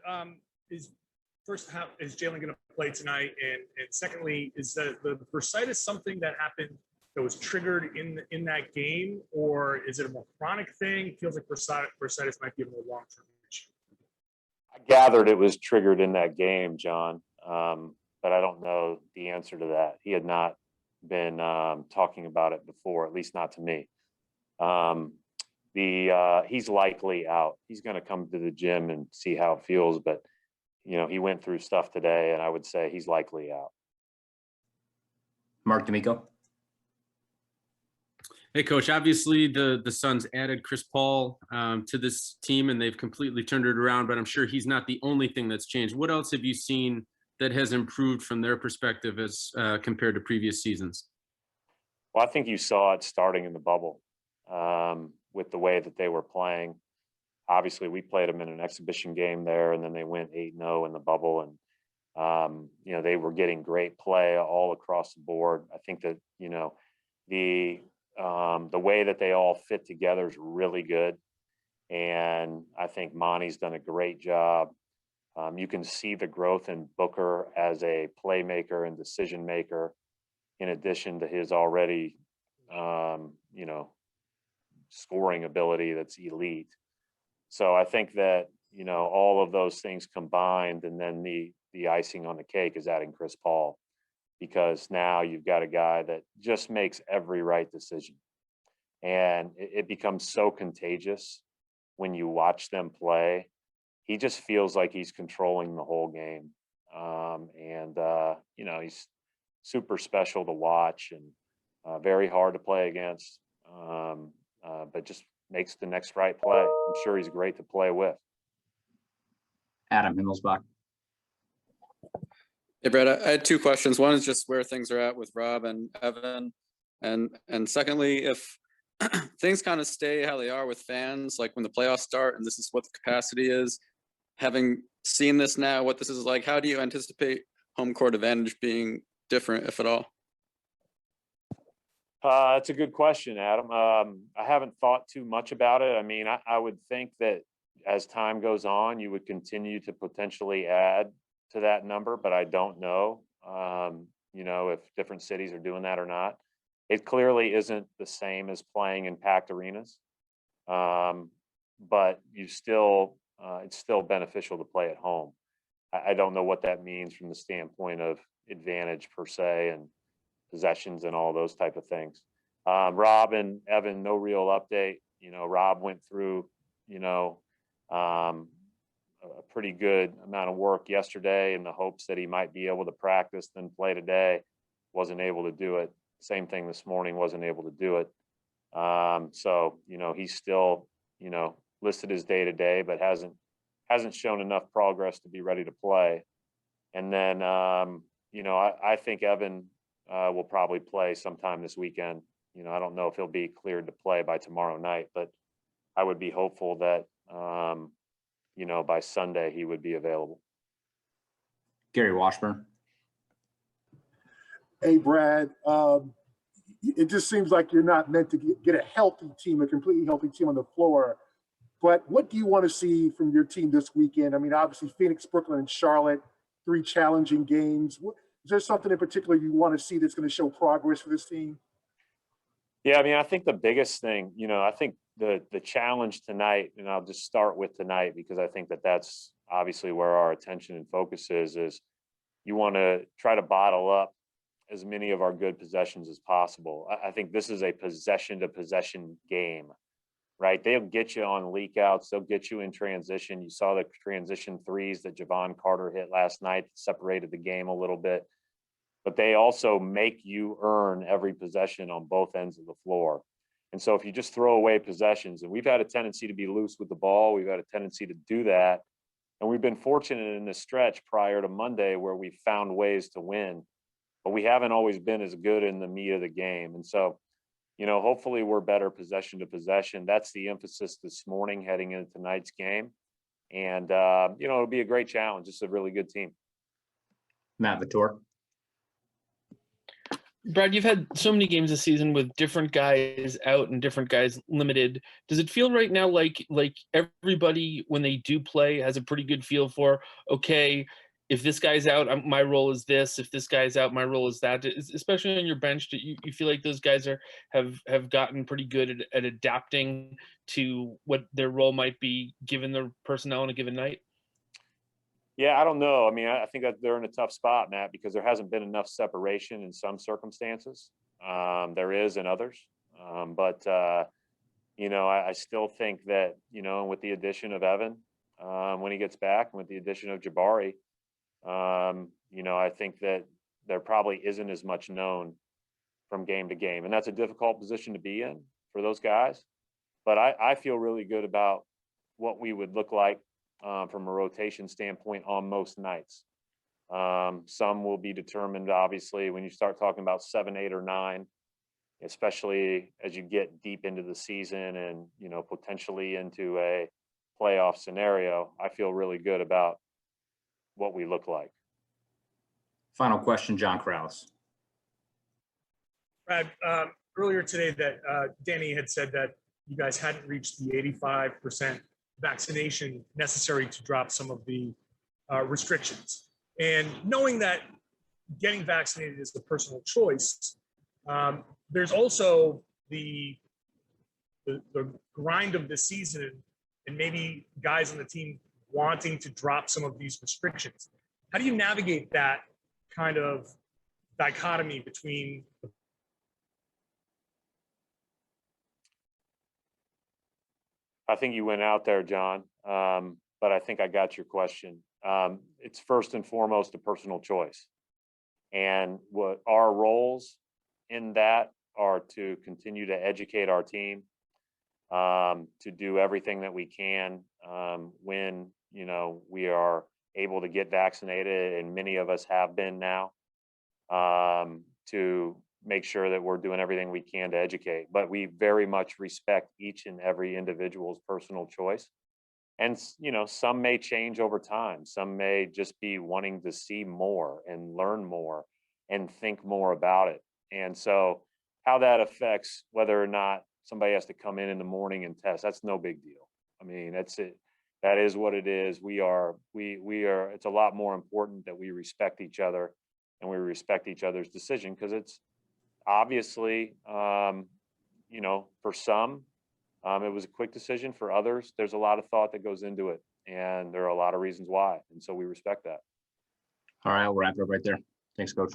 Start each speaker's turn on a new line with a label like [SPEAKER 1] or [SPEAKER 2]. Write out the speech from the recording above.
[SPEAKER 1] Brad, is first half is Jaylen going to play tonight, and secondly, is the bursitis something that happened that was triggered in that game, or is it a more chronic thing? It feels like bursitis might be a more long-term issue.
[SPEAKER 2] I gathered it was triggered in that game, John, but I don't know the answer to that. He had not been talking about it before, at least not to me. He's likely out. He's going to come to the gym and see how it feels, but he went through stuff today, and I would say he's likely out.
[SPEAKER 3] Mark D'Amico.
[SPEAKER 4] Hey, Coach. Obviously, the Suns added Chris Paul to this team, and they've completely turned it around. But I'm sure he's not the only thing that's changed. What else have you seen that has improved from their perspective as compared to previous seasons?
[SPEAKER 2] Well, I think you saw it starting in the bubble with the way that they were playing. Obviously, we played them in an exhibition game there, and then they went 8-0 in the bubble, and they were getting great play all across the board. I think that the way that they all fit together is really good, and I think Monty's done a great job. You can see the growth in Booker as a playmaker and decision maker, in addition to his already scoring ability that's elite. So I think that all of those things combined, and then the icing on the cake is adding Chris Paul, because now you've got a guy that just makes every right decision, and it becomes so contagious when you watch them play. He just feels like he's controlling the whole game, he's super special to watch and very hard to play against, but just makes the next right play. I'm sure he's great to play with.
[SPEAKER 3] Adam Himmelsbach.
[SPEAKER 5] Hey, Brad, I had two questions. One is just where things are at with Rob and Evan. And secondly, if things kind of stay how they are with fans, like when the playoffs start and this is what the capacity is, having seen this now, what this is like, how do you anticipate home court advantage being different, if at all?
[SPEAKER 2] That's a good question, Adam. I haven't thought too much about it. I mean, I would think that as time goes on, you would continue to potentially add to that number, but I don't know, if different cities are doing that or not. It clearly isn't the same as playing in packed arenas, but it's still beneficial to play at home. I don't know what that means from the standpoint of advantage per se and possessions and all those type of things. Rob and Evan, no real update. Rob went through, a pretty good amount of work yesterday in the hopes that he might be able to practice, then play today. Wasn't able to do it. Same thing this morning, wasn't able to do it. So, he's still, listed as day to day, but hasn't shown enough progress to be ready to play. And then, I think Evan will probably play sometime this weekend. I don't know if he'll be cleared to play by tomorrow night, but I would be hopeful that, by Sunday he would be available.
[SPEAKER 3] Gary Washburn.
[SPEAKER 6] Hey, Brad, it just seems like you're not meant to get a healthy team, a completely healthy team on the floor. But what do you want to see from your team this weekend? I mean, obviously Phoenix, Brooklyn, and Charlotte, 3 challenging games. Is there something in particular you want to see that's going to show progress for this team?
[SPEAKER 2] Yeah, I mean, I think the biggest thing, I think the challenge tonight, and I'll just start with tonight because I think that's obviously where our attention and focus is you want to try to bottle up as many of our good possessions as possible. I think this is a possession-to-possession game, right? They'll get you on leak outs. They'll get you in transition. You saw the transition threes that Javon Carter hit last night, separated the game a little bit. But they also make you earn every possession on both ends of the floor. And so if you just throw away possessions, and we've had a tendency to be loose with the ball, we've had a tendency to do that. And we've been fortunate in this stretch prior to Monday where we found ways to win, but we haven't always been as good in the meat of the game. And so, hopefully we're better possession to possession. That's the emphasis this morning heading into tonight's game. And, it'll be a great challenge. It's a really good team.
[SPEAKER 3] Matt Vitor.
[SPEAKER 7] Brad, you've had so many games this season with different guys out and different guys limited. Does it feel right now like everybody, when they do play, has a pretty good feel for, okay, if this guy's out, my role is this. If this guy's out, my role is that. Especially on your bench, do you feel like those guys have gotten pretty good at adapting to what their role might be given the personnel on a given night?
[SPEAKER 2] Yeah, I don't know. I mean, I think that they're in a tough spot, Matt, because there hasn't been enough separation in some circumstances. There is in others. But I still think that, with the addition of Evan, when he gets back, and with the addition of Jabari, I think that there probably isn't as much known from game to game. And that's a difficult position to be in for those guys. But I feel really good about what we would look like from a rotation standpoint on most nights. Some will be determined, obviously, when you start talking about 7, 8, or 9, especially as you get deep into the season and, potentially into a playoff scenario. I feel really good about what we look like.
[SPEAKER 3] Final question, John Krause.
[SPEAKER 1] Brad, earlier today that Danny had said that you guys hadn't reached the 85% vaccination necessary to drop some of the restrictions. And knowing that getting vaccinated is a personal choice, there's also the grind of the season and maybe guys on the team wanting to drop some of these restrictions. How do you navigate that kind of dichotomy between
[SPEAKER 2] I think you went out there, John, but I think I got your question. It's first and foremost a personal choice. And what our roles in that are to continue to educate our team, to do everything that we can when, we are able to get vaccinated, and many of us have been now, to make sure that we're doing everything we can to educate. But we very much respect each and every individual's personal choice. And, some may change over time. Some may just be wanting to see more and learn more and think more about it. And so how that affects whether or not somebody has to come in the morning and test, that's no big deal. I mean, that's it. That is what it is. We are, it's a lot more important that we respect each other and we respect each other's decision, because it's obviously, for some, it was a quick decision. For others, there's a lot of thought that goes into it, and there are a lot of reasons why. And so we respect that.
[SPEAKER 3] All right, I'll wrap it up right there. Thanks, Coach.